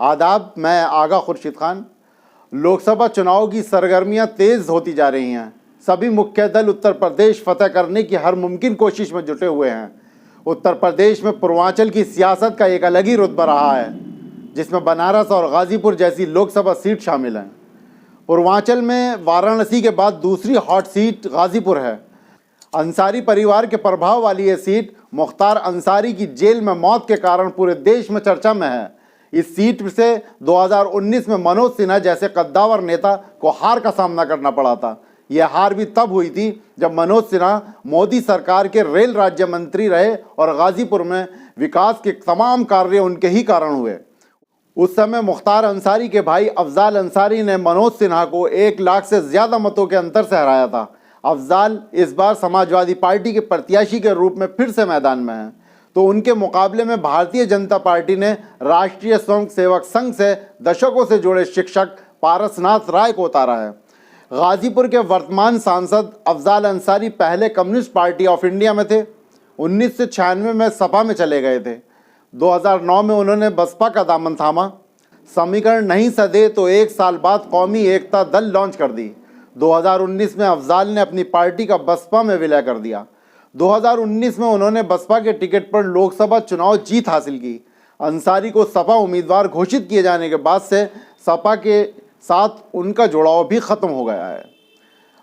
आदाब, मैं आगा खुर्शीद खान। लोकसभा चुनाव की सरगर्मियां तेज होती जा रही हैं। सभी मुख्य दल उत्तर प्रदेश फतह करने की हर मुमकिन कोशिश में जुटे हुए हैं। उत्तर प्रदेश में पूर्वांचल की सियासत का एक अलग ही रुतबा रहा है, जिसमें बनारस और गाजीपुर जैसी लोकसभा सीट शामिल हैं। पूर्वांचल में वाराणसी के बाद दूसरी हॉट सीट गाजीपुर है। अंसारी परिवार के प्रभाव वाली ये सीट मुख्तार अंसारी की जेल में मौत के कारण पूरे देश में चर्चा में है। इस सीट से 2019 में मनोज सिन्हा जैसे कद्दावर नेता को हार का सामना करना पड़ा था। यह हार भी तब हुई थी जब मनोज सिन्हा मोदी सरकार के रेल राज्य मंत्री रहे और गाजीपुर में विकास के तमाम कार्य उनके ही कारण हुए। उस समय मुख्तार अंसारी के भाई अफजाल अंसारी ने मनोज सिन्हा को 1 लाख से ज़्यादा मतों के अंतर से हराया था। अफजाल इस बार समाजवादी पार्टी के प्रत्याशी के रूप में फिर से मैदान में हैं, तो उनके मुकाबले में भारतीय जनता पार्टी ने राष्ट्रीय स्वयं सेवक संघ से दशकों से जुड़े शिक्षक पारसनाथ राय को उतारा है। गाजीपुर के वर्तमान सांसद अफजाल अंसारी पहले कम्युनिस्ट पार्टी ऑफ इंडिया में थे। 1996 में सपा में चले गए थे। 2009 में उन्होंने बसपा का दामन थामा। समीकरण नहीं सधे तो 1 साल बाद कौमी एकता दल लॉन्च कर दी। 2019 में अफजाल ने अपनी पार्टी का बसपा में विलय कर दिया। 2019 में उन्होंने बसपा के टिकट पर लोकसभा चुनाव जीत हासिल की। अंसारी को सपा उम्मीदवार घोषित किए जाने के बाद से सपा के साथ उनका जुड़ाव भी खत्म हो गया है।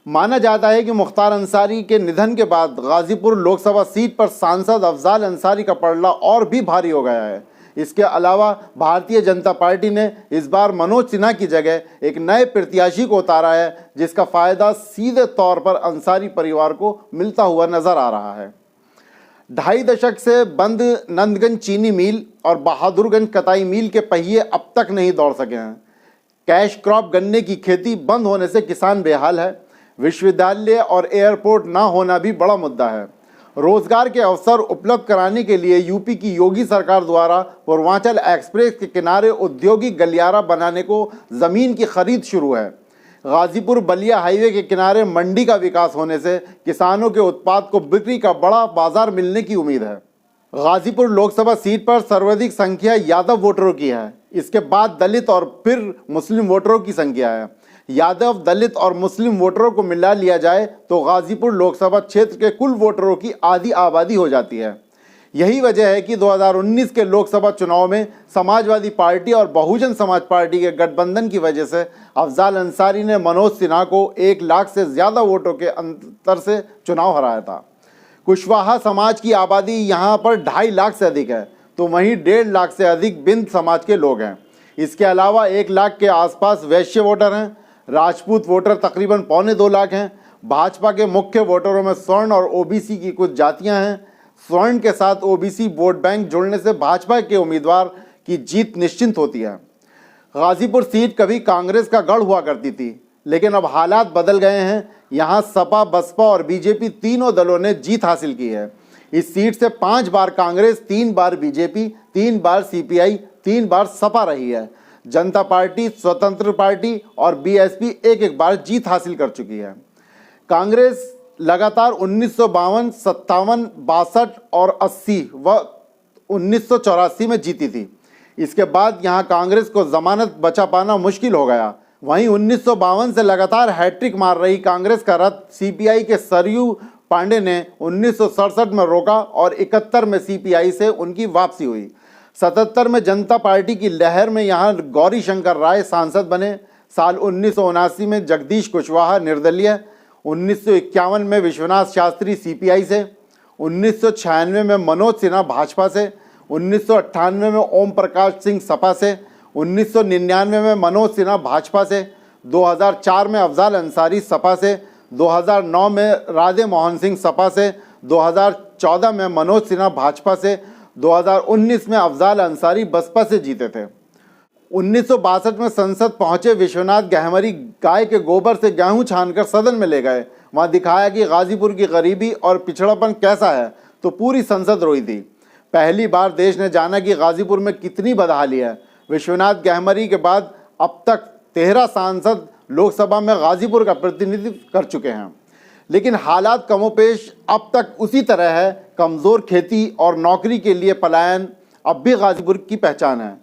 माना जाता है कि मुख्तार अंसारी के निधन के बाद गाजीपुर लोकसभा सीट पर सांसद अफजाल अंसारी का पलड़ा और भी भारी हो गया है। इसके अलावा भारतीय जनता पार्टी ने इस बार मनोज सिन्हा की जगह एक नए प्रत्याशी को उतारा है, जिसका फायदा सीधे तौर पर अंसारी परिवार को मिलता हुआ नजर आ रहा है। 2.5 दशक से बंद नंदगंज चीनी मिल और बहादुरगंज कताई मिल के पहिए अब तक नहीं दौड़ सके हैं। कैश क्रॉप गन्ने की खेती बंद होने से किसान बेहाल है। विश्वविद्यालय और एयरपोर्ट ना होना भी बड़ा मुद्दा है। रोजगार के अवसर उपलब्ध कराने के लिए यूपी की योगी सरकार द्वारा पूर्वांचल एक्सप्रेस के किनारे औद्योगिक गलियारा बनाने को ज़मीन की खरीद शुरू है। गाजीपुर बलिया हाईवे के किनारे मंडी का विकास होने से किसानों के उत्पाद को बिक्री का बड़ा बाजार मिलने की उम्मीद है। गाजीपुर लोकसभा सीट पर सर्वाधिक संख्या यादव वोटरों की है। इसके बाद दलित और फिर मुस्लिम वोटरों की संख्या है। यादव, दलित और मुस्लिम वोटरों को मिला लिया जाए तो गाजीपुर लोकसभा क्षेत्र के कुल वोटरों की आधी आबादी हो जाती है। यही वजह है कि 2019 के लोकसभा चुनाव में समाजवादी पार्टी और बहुजन समाज पार्टी के गठबंधन की वजह से अफजाल अंसारी ने मनोज सिन्हा को 1 लाख से ज़्यादा वोटों के अंतर से चुनाव हराया था। कुशवाहा समाज की आबादी यहाँ पर 2.5 लाख से अधिक है, तो वहीं 1.5 लाख से अधिक बिंद समाज के लोग हैं। इसके अलावा 1 लाख के आसपास वैश्य वोटर हैं। राजपूत वोटर तकरीबन 1.25 लाख हैं। भाजपा के मुख्य वोटरों में स्वर्ण और ओबीसी की कुछ जातियां हैं। स्वर्ण के साथ ओबीसी वोट बैंक जुड़ने से भाजपा के उम्मीदवार की जीत निश्चित होती है। गाजीपुर सीट कभी कांग्रेस का गढ़ हुआ करती थी, लेकिन अब हालात बदल गए हैं। यहाँ सपा, बसपा और बीजेपी तीनों दलों ने जीत हासिल की है। इस सीट से 5 बार कांग्रेस, 3 बार बीजेपी, 3 बार सीपीआई, 3 बार सपा रही है। जनता पार्टी, स्वतंत्र पार्टी और बीएसपी एक बार जीत हासिल कर चुकी है। कांग्रेस लगातार 1952, 57, 62 और 80 व 1984 में जीती थी। इसके बाद यहां कांग्रेस को जमानत बचा पाना मुश्किल हो गया। वहीं 1952 से लगातार हैट्रिक मार रही कांग्रेस का रथ सीपीआई के सरयू पांडे ने 1967 में रोका और 71 में सीपीआई से उनकी वापसी हुई। 77 में जनता पार्टी की लहर में यहाँ गौरी शंकर राय सांसद बने। साल 1979 में जगदीश कुशवाहा निर्दलीय, 1951 में विश्वनाथ शास्त्री सीपीआई से, 1996 में मनोज सिन्हा भाजपा से, 1998 में ओम प्रकाश सिंह सपा से, 1999 में मनोज सिन्हा भाजपा से, 2004 में अफजाल अंसारी सपा से, 2009 में राधे मोहन सिंह सपा से, 2014 में मनोज सिन्हा भाजपा से, 2019 में अफजाल अंसारी बसपा से जीते थे। 1962 में संसद पहुंचे विश्वनाथ गहमरी गाय के गोबर से गेहूं छानकर सदन में ले गए। वहां दिखाया कि गाजीपुर की गरीबी और पिछड़ापन कैसा है, तो पूरी संसद रोई थी। पहली बार देश ने जाना कि गाजीपुर में कितनी बदहाली है। विश्वनाथ गहमरी के बाद अब तक 13 सांसद लोकसभा में गाजीपुर का प्रतिनिधित्व कर चुके हैं, लेकिन हालात कमोपेश अब तक उसी तरह है। कमज़ोर खेती और नौकरी के लिए पलायन अब भी गाजीपुर की पहचान है।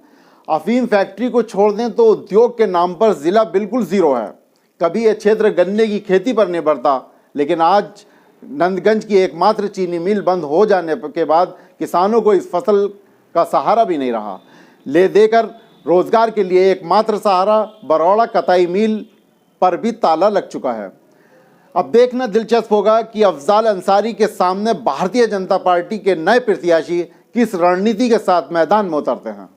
अफीम फैक्ट्री को छोड़ दें तो उद्योग के नाम पर जिला बिल्कुल जीरो है। कभी यह क्षेत्र गन्ने की खेती पर निर्भरता, लेकिन आज नंदगंज की एकमात्र चीनी मिल बंद हो जाने के बाद किसानों को इस फसल का सहारा भी नहीं रहा। ले देकर रोजगार के लिए एकमात्र सहारा बरौड़ा कताई मिल पर भी ताला लग चुका है। अब देखना दिलचस्प होगा कि अफजाल अंसारी के सामने भारतीय जनता पार्टी के नए प्रत्याशी किस रणनीति के साथ मैदान में उतरते हैं।